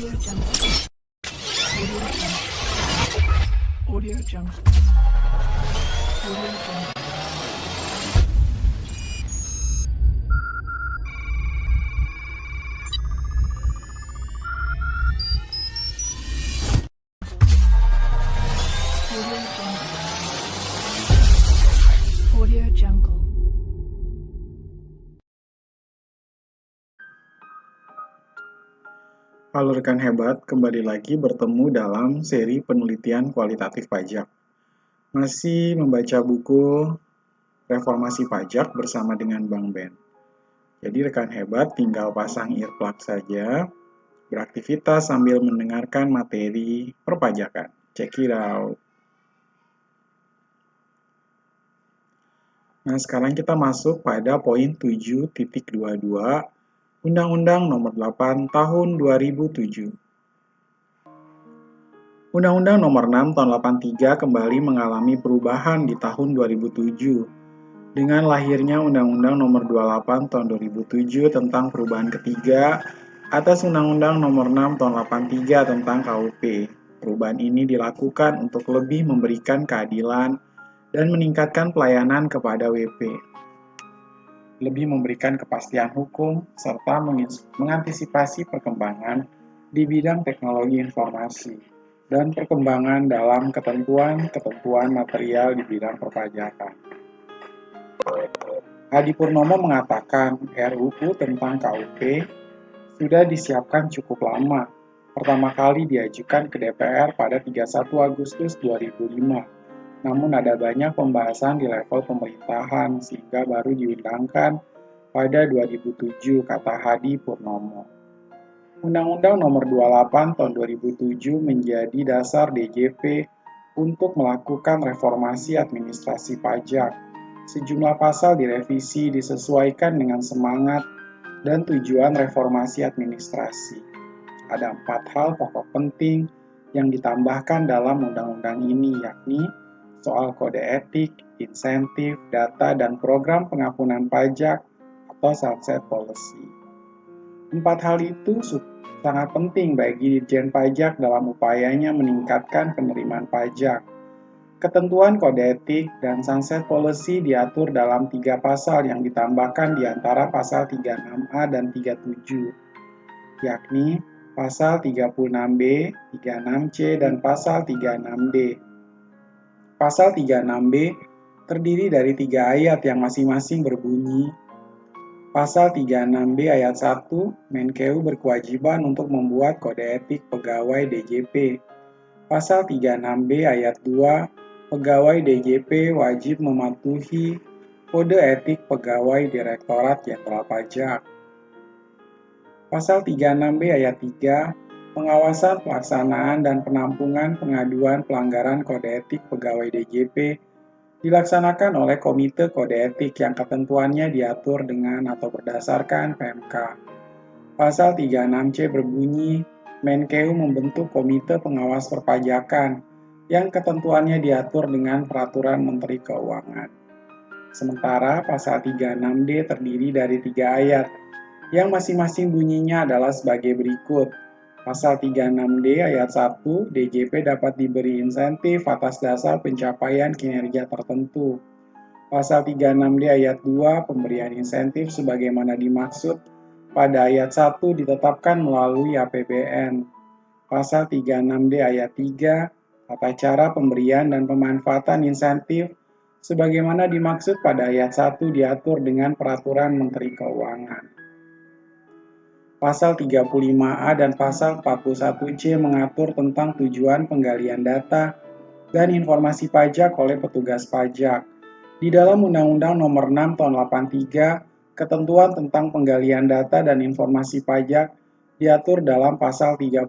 Audio Jungle. Audio Jungle. Audio Jungle. Audio Jungle. Halo rekan hebat, kembali lagi bertemu dalam seri penelitian kualitatif pajak. Masih membaca buku Reformasi Pajak bersama dengan Bang Ben. Jadi rekan hebat tinggal pasang earplug saja, beraktivitas sambil mendengarkan materi perpajakan. Check it out. Nah, sekarang kita masuk pada poin 7.22 Undang-Undang Nomor 8 Tahun 2007. Undang-Undang Nomor 6 Tahun 83 kembali mengalami perubahan di tahun 2007 dengan lahirnya Undang-Undang Nomor 28 Tahun 2007 tentang perubahan ketiga atas Undang-Undang Nomor 6 Tahun 83 tentang KUP. Perubahan ini dilakukan untuk lebih memberikan keadilan dan meningkatkan pelayanan kepada WP, lebih memberikan kepastian hukum, serta mengantisipasi perkembangan di bidang teknologi informasi dan perkembangan dalam ketentuan-ketentuan material di bidang perpajakan. Hadi Purnomo mengatakan RUU tentang KUP sudah disiapkan cukup lama. Pertama kali diajukan ke DPR pada 31 Agustus 2005. Namun ada banyak pembahasan di level pemerintahan sehingga baru diundangkan pada 2007, kata Hadi Purnomo. Undang-Undang Nomor 28 Tahun 2007 menjadi dasar DJP untuk melakukan reformasi administrasi pajak. Sejumlah pasal direvisi disesuaikan dengan semangat dan tujuan reformasi administrasi. Ada 4 hal pokok penting yang ditambahkan dalam undang-undang ini, yakni soal kode etik, insentif, data, dan program pengampunan pajak atau sunset policy. 4 hal itu sangat penting bagi Ditjen Pajak dalam upayanya meningkatkan penerimaan pajak. Ketentuan kode etik dan sunset policy diatur dalam 3 pasal yang ditambahkan di antara pasal 36A dan 37, yakni pasal 36B, 36C, dan pasal 36D. Pasal 36B terdiri dari 3 ayat yang masing-masing berbunyi, Pasal 36B ayat 1, Menkeu berkewajiban untuk membuat kode etik pegawai DJP. Pasal 36B ayat 2, pegawai DJP wajib mematuhi kode etik pegawai Direktorat Jenderal Pajak. Pasal 36B ayat 3, pengawasan pelaksanaan dan penampungan pengaduan pelanggaran kode etik pegawai DJP dilaksanakan oleh Komite Kode Etik yang ketentuannya diatur dengan atau berdasarkan PMK. Pasal 36C berbunyi, Menkeu membentuk Komite Pengawas Perpajakan yang ketentuannya diatur dengan Peraturan Menteri Keuangan. Sementara pasal 36D terdiri dari 3 ayat, yang masing-masing bunyinya adalah sebagai berikut. Pasal 36D ayat 1, DJP dapat diberi insentif atas dasar pencapaian kinerja tertentu. Pasal 36D ayat 2, pemberian insentif sebagaimana dimaksud pada ayat 1 ditetapkan melalui APBN. Pasal 36D ayat 3, tata cara pemberian dan pemanfaatan insentif sebagaimana dimaksud pada ayat 1 diatur dengan Peraturan Menteri Keuangan. Pasal 35A dan Pasal 41C mengatur tentang tujuan penggalian data dan informasi pajak oleh petugas pajak. Di dalam Undang-Undang Nomor 6 Tahun 83, ketentuan tentang penggalian data dan informasi pajak diatur dalam Pasal 35,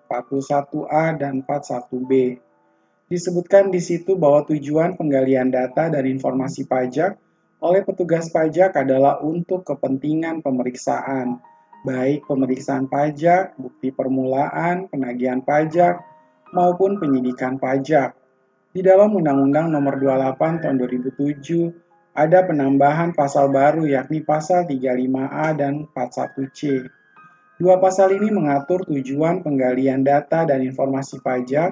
41A, dan 41B. Disebutkan di situ bahwa tujuan penggalian data dan informasi pajak oleh petugas pajak adalah untuk kepentingan pemeriksaan, baik pemeriksaan pajak, bukti permulaan, penagihan pajak, maupun penyidikan pajak. Di dalam Undang-Undang Nomor 28 Tahun 2007, ada penambahan pasal baru yakni Pasal 35A dan 41C. Dua pasal ini mengatur tujuan penggalian data dan informasi pajak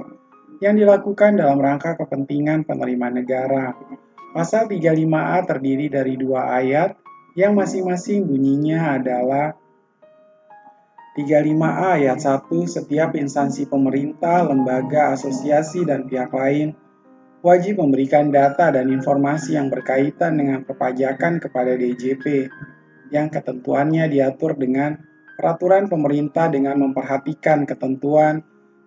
yang dilakukan dalam rangka kepentingan penerima negara. Pasal 35A terdiri dari dua ayat yang masing-masing bunyinya adalah 35A ayat 1, setiap instansi pemerintah, lembaga, asosiasi, dan pihak lain wajib memberikan data dan informasi yang berkaitan dengan perpajakan kepada DJP, yang ketentuannya diatur dengan peraturan pemerintah dengan memperhatikan ketentuan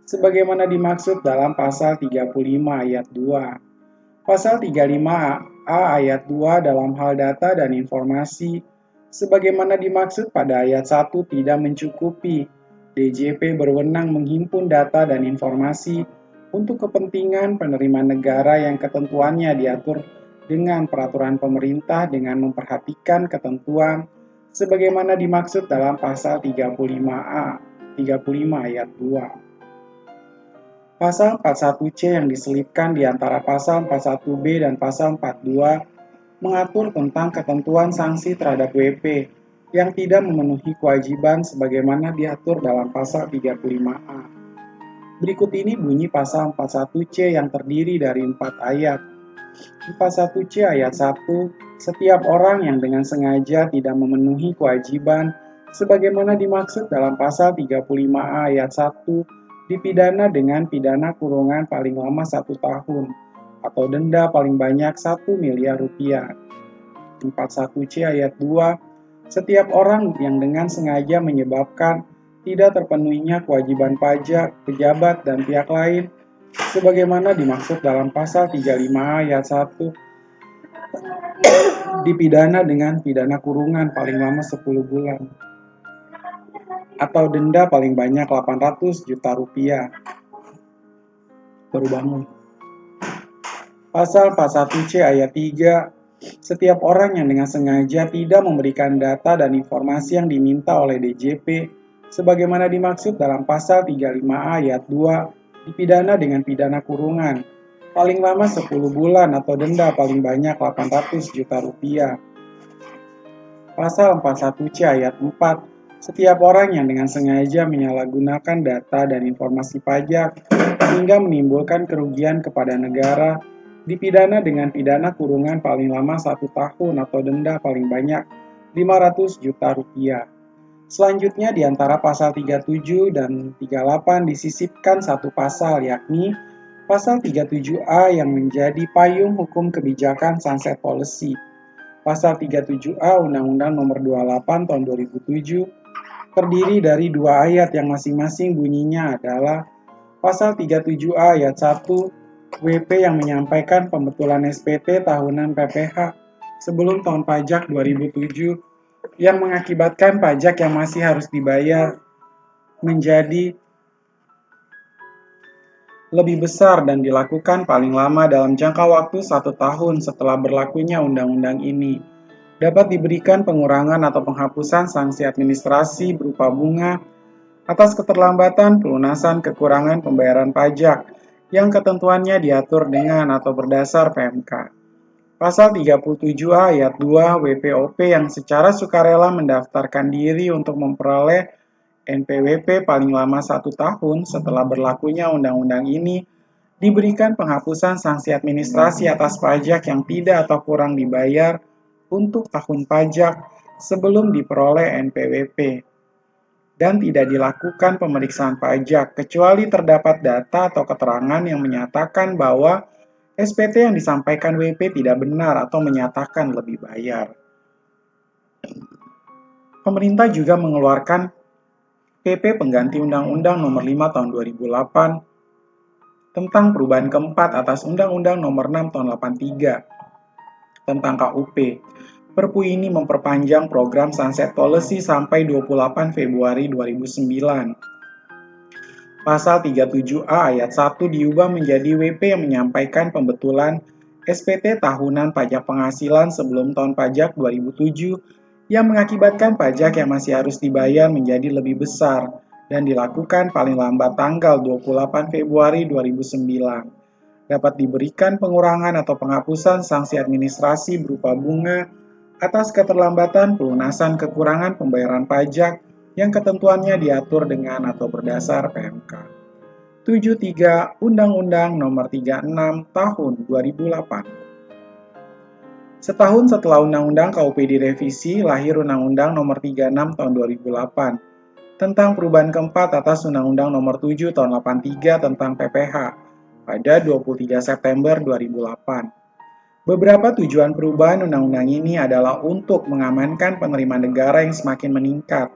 sebagaimana dimaksud dalam pasal 35 ayat 2. Pasal 35A ayat 2 dalam hal data dan informasi sebagaimana dimaksud pada ayat 1 tidak mencukupi. DJP berwenang menghimpun data dan informasi untuk kepentingan penerima negara yang ketentuannya diatur dengan peraturan pemerintah dengan memperhatikan ketentuan sebagaimana dimaksud dalam pasal 35 ayat 2. Pasal 41C yang diselipkan di antara pasal 41B dan pasal 42 mengatur tentang ketentuan sanksi terhadap WP yang tidak memenuhi kewajiban sebagaimana diatur dalam pasal 35A. Berikut ini bunyi pasal 41C yang terdiri dari 4 ayat. 41C ayat 1, setiap orang yang dengan sengaja tidak memenuhi kewajiban sebagaimana dimaksud dalam pasal 35A ayat 1 dipidana dengan pidana kurungan paling lama 1 tahun atau denda paling banyak 1 miliar rupiah. 41C ayat 2, setiap orang yang dengan sengaja menyebabkan tidak terpenuhinya kewajiban pajak, pejabat, dan pihak lain sebagaimana dimaksud dalam pasal 35 ayat 1 dipidana dengan pidana kurungan paling lama 10 bulan atau denda paling banyak 800 juta rupiah. Baru bangun. Pasal 41C ayat 3, setiap orang yang dengan sengaja tidak memberikan data dan informasi yang diminta oleh DJP sebagaimana dimaksud dalam pasal 35A ayat 2 dipidana dengan pidana kurungan paling lama 10 bulan atau denda paling banyak 800 juta rupiah. Pasal 41C ayat 4, setiap orang yang dengan sengaja menyalahgunakan data dan informasi pajak hingga menimbulkan kerugian kepada negara dipidana dengan pidana kurungan paling lama 1 tahun atau denda paling banyak 500 juta rupiah. Selanjutnya di antara pasal 37 dan 38 disisipkan satu pasal, yakni pasal 37A yang menjadi payung hukum kebijakan sunset policy. Pasal 37A Undang-Undang Nomor 28 Tahun 2007 terdiri dari dua ayat yang masing-masing bunyinya adalah pasal 37A ayat 1 WP yang menyampaikan pembetulan SPT tahunan PPh sebelum tahun pajak 2007 yang mengakibatkan pajak yang masih harus dibayar menjadi lebih besar dan dilakukan paling lama dalam jangka waktu 1 tahun setelah berlakunya undang-undang ini. Dapat diberikan pengurangan atau penghapusan sanksi administrasi berupa bunga atas keterlambatan pelunasan kekurangan pembayaran pajak yang ketentuannya diatur dengan atau berdasar PMK. Pasal 37A ayat 2 WPOP yang secara sukarela mendaftarkan diri untuk memperoleh NPWP paling lama 1 tahun setelah berlakunya undang-undang ini diberikan penghapusan sanksi administrasi atas pajak yang tidak atau kurang dibayar untuk tahun pajak sebelum diperoleh NPWP dan tidak dilakukan pemeriksaan pajak kecuali terdapat data atau keterangan yang menyatakan bahwa SPT yang disampaikan WP tidak benar atau menyatakan lebih bayar. Pemerintah juga mengeluarkan PP pengganti Undang-Undang Nomor 5 Tahun 2008 tentang perubahan keempat atas Undang-Undang Nomor 6 Tahun 83 tentang KUP. Perpu ini memperpanjang program Sunset Policy sampai 28 Februari 2009. Pasal 37A ayat 1 diubah menjadi WP yang menyampaikan pembetulan SPT tahunan pajak penghasilan sebelum tahun pajak 2007 yang mengakibatkan pajak yang masih harus dibayar menjadi lebih besar dan dilakukan paling lambat tanggal 28 Februari 2009. Dapat diberikan pengurangan atau penghapusan sanksi administrasi berupa bunga atas keterlambatan pelunasan kekurangan pembayaran pajak yang ketentuannya diatur dengan atau berdasar PMK. 73 Undang-Undang Nomor 36 Tahun 2008. Setahun setelah Undang-Undang KUP direvisi, lahir Undang-Undang Nomor 36 Tahun 2008 tentang perubahan keempat atas Undang-Undang Nomor 7 Tahun 83 tentang PPH pada 23 September 2008. Beberapa tujuan perubahan undang-undang ini adalah untuk mengamankan penerimaan negara yang semakin meningkat,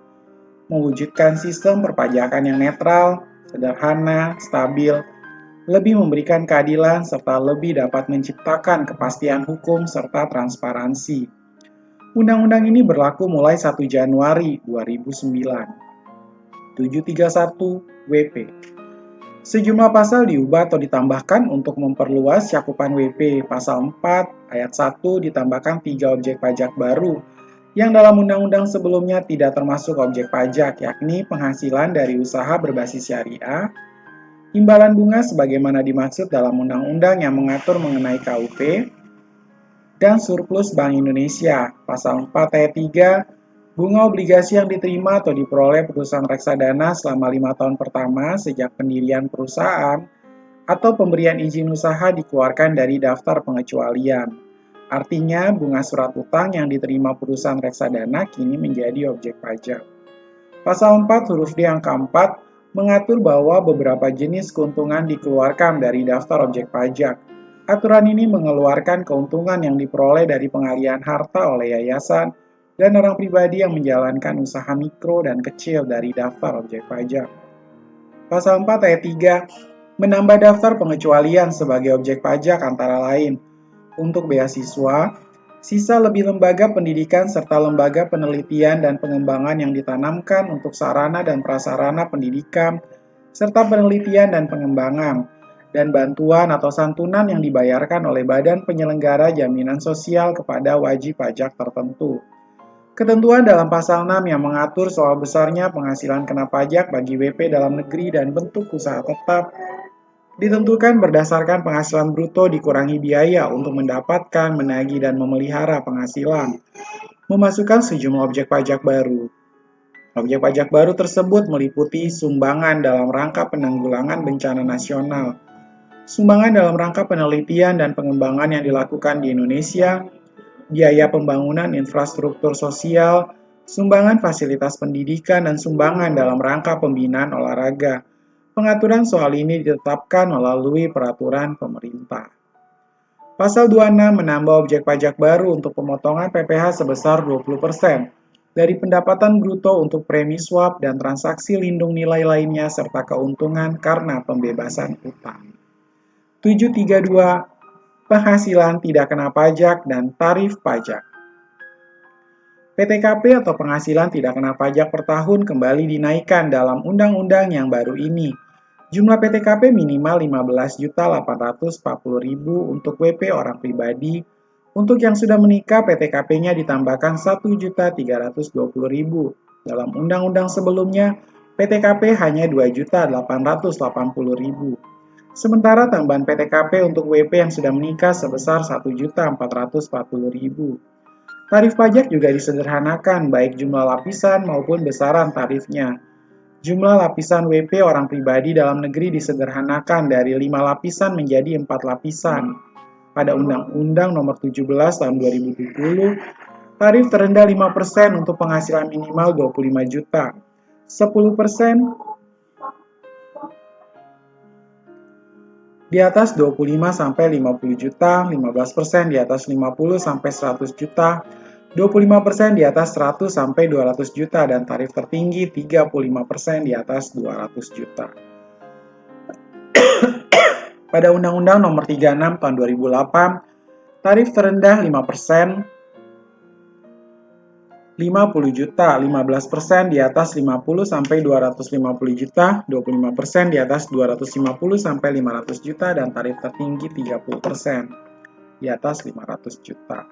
mewujudkan sistem perpajakan yang netral, sederhana, stabil, lebih memberikan keadilan, serta lebih dapat menciptakan kepastian hukum serta transparansi. Undang-undang ini berlaku mulai 1 Januari 2009. 731 WP. Sejumlah pasal diubah atau ditambahkan untuk memperluas cakupan WP. Pasal 4 ayat 1 ditambahkan 3 objek pajak baru yang dalam undang-undang sebelumnya tidak termasuk objek pajak, yakni penghasilan dari usaha berbasis syariah, imbalan bunga sebagaimana dimaksud dalam undang-undang yang mengatur mengenai KUP, dan surplus Bank Indonesia. Pasal 4 ayat 3, bunga obligasi yang diterima atau diperoleh perusahaan reksadana selama 5 tahun pertama sejak pendirian perusahaan atau pemberian izin usaha dikeluarkan dari daftar pengecualian. Artinya, bunga surat utang yang diterima perusahaan reksadana kini menjadi objek pajak. Pasal 4 huruf D angka 4 mengatur bahwa beberapa jenis keuntungan dikeluarkan dari daftar objek pajak. Aturan ini mengeluarkan keuntungan yang diperoleh dari pengalihan harta oleh yayasan dan orang pribadi yang menjalankan usaha mikro dan kecil dari daftar objek pajak. Pasal 4 ayat 3 menambah daftar pengecualian sebagai objek pajak antara lain untuk beasiswa, sisa lebih lembaga pendidikan serta lembaga penelitian dan pengembangan yang ditanamkan untuk sarana dan prasarana pendidikan, serta penelitian dan pengembangan, dan bantuan atau santunan yang dibayarkan oleh badan penyelenggara jaminan sosial kepada wajib pajak tertentu. Ketentuan dalam pasal 6 yang mengatur soal besarnya penghasilan kena pajak bagi WP dalam negeri dan bentuk usaha tetap ditentukan berdasarkan penghasilan bruto dikurangi biaya untuk mendapatkan, menagih, dan memelihara penghasilan. Memasukkan sejumlah objek pajak baru. Objek pajak baru tersebut meliputi sumbangan dalam rangka penanggulangan bencana nasional, sumbangan dalam rangka penelitian dan pengembangan yang dilakukan di Indonesia, biaya pembangunan infrastruktur sosial, sumbangan fasilitas pendidikan, dan sumbangan dalam rangka pembinaan olahraga. Pengaturan soal ini ditetapkan melalui peraturan pemerintah. Pasal 26 menambah objek pajak baru untuk pemotongan PPh sebesar 20% dari pendapatan bruto untuk premi swab dan transaksi lindung nilai lainnya serta keuntungan karena pembebasan utang. 732 Penghasilan tidak kena pajak dan tarif pajak. PTKP atau penghasilan tidak kena pajak per tahun kembali dinaikkan dalam undang-undang yang baru ini. Jumlah PTKP minimal 15.840.000 untuk WP orang pribadi. Untuk yang sudah menikah, PTKP-nya ditambahkan 1.320.000. Dalam undang-undang sebelumnya, PTKP hanya 2.880.000. Sementara tambahan PTKP untuk WP yang sudah menikah sebesar 1.440.000. Tarif pajak juga disederhanakan, baik jumlah lapisan maupun besaran tarifnya. Jumlah lapisan WP orang pribadi dalam negeri disederhanakan dari 5 lapisan menjadi 4 lapisan. Pada Undang-Undang Nomor 17 Tahun 2020, tarif terendah 5% untuk penghasilan minimal 25 juta, 10% di atas 25 sampai 50 juta, 15% di atas 50 sampai 100 juta, 25% di atas 100 sampai 200 juta, dan tarif tertinggi 35% di atas 200 juta. Pada Undang-Undang Nomor 36 Tahun 2008, tarif terendah 5%, 50 juta, 15% di atas 50 sampai 250 juta, 25% di atas 250 sampai 500 juta, dan tarif tertinggi 30% di atas 500 juta.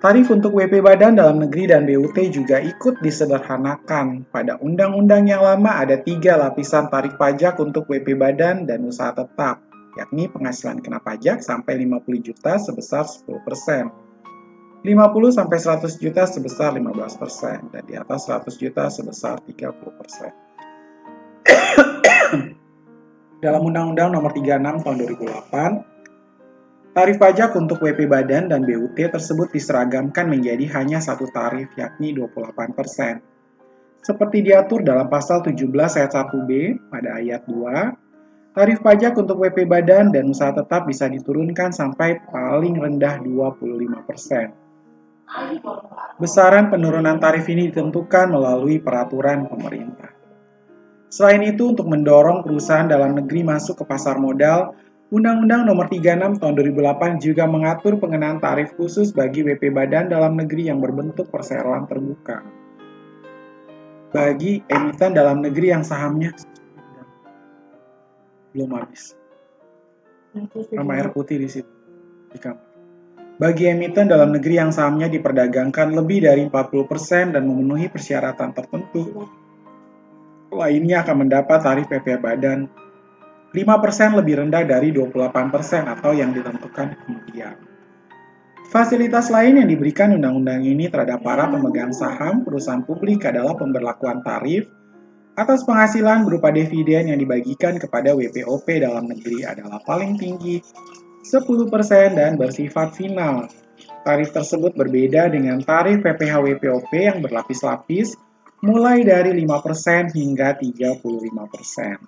Tarif untuk WP Badan dalam negeri dan BUT juga ikut disederhanakan. Pada undang-undang yang lama ada 3 lapisan tarif pajak untuk WP Badan dan usaha tetap, yakni penghasilan kena pajak sampai 50 juta sebesar 10%. 50-100 juta sebesar 15%, dan di atas 100 juta sebesar 30%. Dalam Undang-Undang Nomor 36 Tahun 2008, tarif pajak untuk WP Badan dan BUT tersebut diseragamkan menjadi hanya satu tarif, yakni 28%. Seperti diatur dalam pasal 17 ayat 1B pada ayat 2, tarif pajak untuk WP Badan dan usaha tetap bisa diturunkan sampai paling rendah 25%. Besaran penurunan tarif ini ditentukan melalui peraturan pemerintah. Selain itu, untuk mendorong perusahaan dalam negeri masuk ke pasar modal, Undang-Undang Nomor 36 Tahun 2008 juga mengatur pengenaan tarif khusus bagi WP Badan dalam negeri yang berbentuk perseroan terbuka. Bagi emiten dalam negeri yang sahamnya belum habis. Sama air putih di situ. Di kamar. Bagi emiten dalam negeri yang sahamnya diperdagangkan lebih dari 40% dan memenuhi persyaratan tertentu, lainnya akan mendapat tarif WP Badan 5% lebih rendah dari 28% atau yang ditentukan kemudian. Fasilitas lain yang diberikan undang-undang ini terhadap para pemegang saham perusahaan publik adalah pemberlakuan tarif atas penghasilan berupa dividen yang dibagikan kepada WPOP dalam negeri adalah paling tinggi 10% dan bersifat final. Tarif tersebut berbeda dengan tarif PPh WPOP yang berlapis-lapis mulai dari 5% hingga 35%.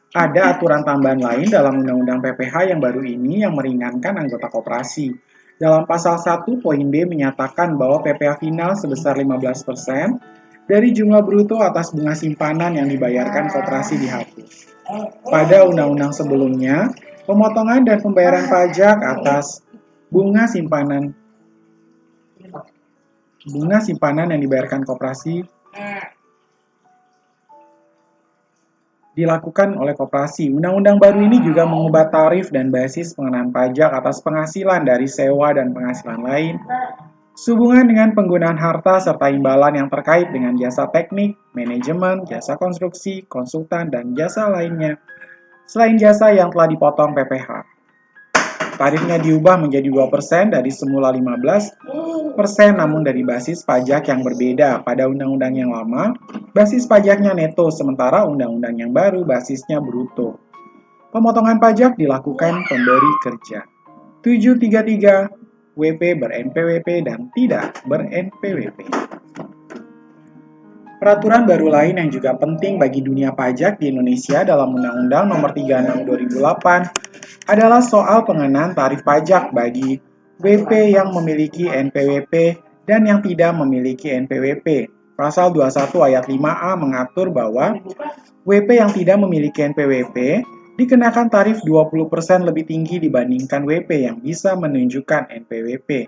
Ada aturan tambahan lain dalam Undang-Undang PPh yang baru ini yang meringankan anggota koperasi. Dalam pasal 1 poin B menyatakan bahwa PPh final sebesar 15% dari jumlah bruto atas bunga simpanan yang dibayarkan koperasi dihapus. Pada undang-undang sebelumnya, pemotongan dan pembayaran pajak atas bunga simpanan yang dibayarkan koperasi dilakukan oleh koperasi. Undang-undang baru ini juga mengubah tarif dan basis pengenaan pajak atas penghasilan dari sewa dan penghasilan lain sehubungan dengan penggunaan harta serta imbalan yang terkait dengan jasa teknik, manajemen, jasa konstruksi, konsultan, dan jasa lainnya selain jasa yang telah dipotong PPh. Tarifnya diubah menjadi 2% dari semula 15%, namun dari basis pajak yang berbeda. Pada undang-undang yang lama, basis pajaknya neto, sementara undang-undang yang baru basisnya bruto. Pemotongan pajak dilakukan pemberi kerja. 733 WP ber-NPWP dan tidak ber-NPWP. Peraturan baru lain yang juga penting bagi dunia pajak di Indonesia dalam Undang-Undang Nomor 36 2008 adalah soal pengenaan tarif pajak bagi WP yang memiliki NPWP dan yang tidak memiliki NPWP. Pasal 21 ayat 5A mengatur bahwa WP yang tidak memiliki NPWP dikenakan tarif 20% lebih tinggi dibandingkan WP yang bisa menunjukkan NPWP.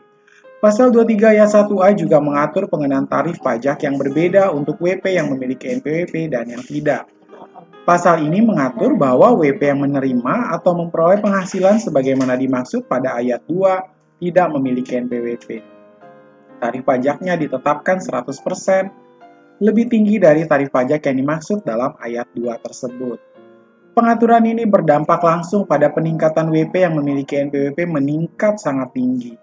Pasal 23 ayat 1A juga mengatur pengenaan tarif pajak yang berbeda untuk WP yang memiliki NPWP dan yang tidak. Pasal ini mengatur bahwa WP yang menerima atau memperoleh penghasilan sebagaimana dimaksud pada ayat 2 tidak memiliki NPWP. Tarif pajaknya ditetapkan 100% lebih tinggi dari tarif pajak yang dimaksud dalam ayat 2 tersebut. Pengaturan ini berdampak langsung pada peningkatan WP yang memiliki NPWP meningkat sangat tinggi.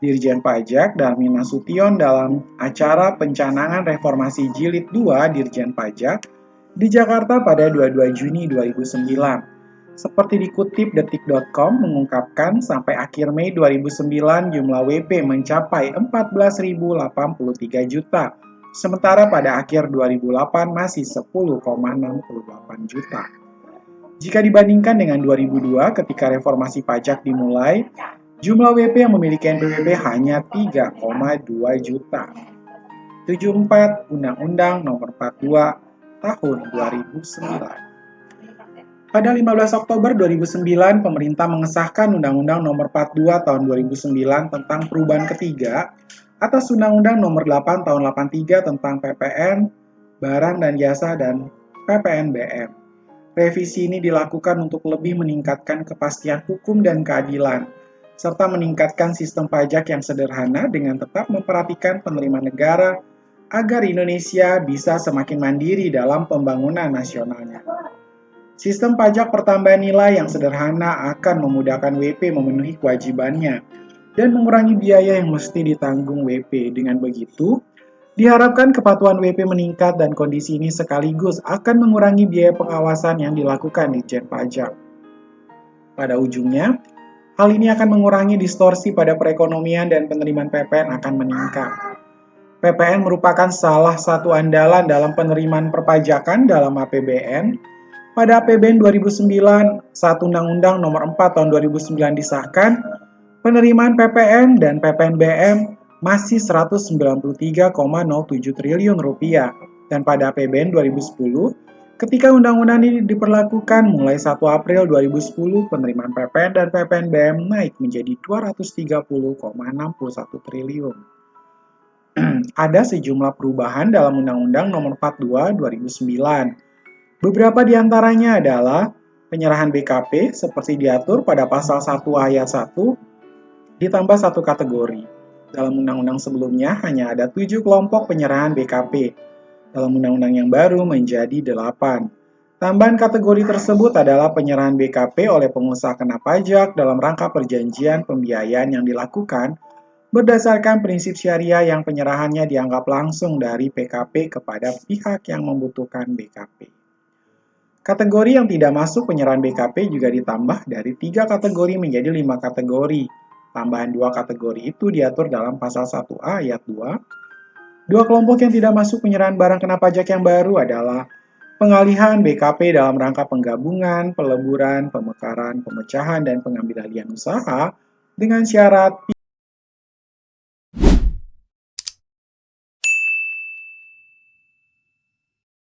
Dirjen Pajak Darmin Nasution dalam acara pencanangan reformasi Jilid 2 Dirjen Pajak di Jakarta pada 22 Juni 2009. Seperti dikutip detik.com mengungkapkan sampai akhir Mei 2009 jumlah WP mencapai 14.083 juta, sementara pada akhir 2008 masih 10,68 juta. Jika dibandingkan dengan 2002 ketika reformasi pajak dimulai, jumlah WP yang memiliki NPWP hanya 3,2 juta. 74 Undang-Undang Nomor 42 Tahun 2009. Pada 15 Oktober 2009, pemerintah mengesahkan Undang-Undang Nomor 42 Tahun 2009 tentang perubahan ketiga atas Undang-Undang Nomor 8 Tahun 83 tentang PPN, Barang dan Jasa dan PPNBM. Revisi ini dilakukan untuk lebih meningkatkan kepastian hukum dan keadilan, serta meningkatkan sistem pajak yang sederhana dengan tetap memperhatikan penerimaan negara agar Indonesia bisa semakin mandiri dalam pembangunan nasionalnya. Sistem pajak pertambahan nilai yang sederhana akan memudahkan WP memenuhi kewajibannya dan mengurangi biaya yang mesti ditanggung WP. Dengan begitu, diharapkan kepatuhan WP meningkat dan kondisi ini sekaligus akan mengurangi biaya pengawasan yang dilakukan Ditjen Pajak. Pada ujungnya, hal ini akan mengurangi distorsi pada perekonomian dan penerimaan PPN akan meningkat. PPN merupakan salah satu andalan dalam penerimaan perpajakan dalam APBN. Pada APBN 2009, saat Undang-Undang Nomor 4 Tahun 2009 disahkan, penerimaan PPN dan PPNBM masih 193,07 triliun rupiah. Dan pada APBN 2010, ketika undang-undang ini diperlakukan mulai 1 April 2010, penerimaan PPN dan PPNBM naik menjadi 230,61 triliun. Ada sejumlah perubahan dalam Undang-Undang Nomor 42 2009. Beberapa di antaranya adalah penyerahan BKP seperti diatur pada pasal 1 ayat 1 ditambah satu kategori. Dalam undang-undang sebelumnya hanya ada 7 kelompok penyerahan BKP. Dalam undang-undang yang baru menjadi 8. Tambahan kategori tersebut adalah penyerahan BKP oleh pengusaha kena pajak dalam rangka perjanjian pembiayaan yang dilakukan berdasarkan prinsip syariah yang penyerahannya dianggap langsung dari PKP kepada pihak yang membutuhkan BKP. Kategori yang tidak masuk penyerahan BKP juga ditambah dari 3 kategori menjadi 5 kategori. Tambahan 2 kategori itu diatur dalam pasal 1A ayat 2. 2 kelompok yang tidak masuk penyerahan barang kena pajak yang baru adalah pengalihan BKP dalam rangka penggabungan, peleburan, pemekaran, pemecahan, dan pengambil alihan usaha dengan syarat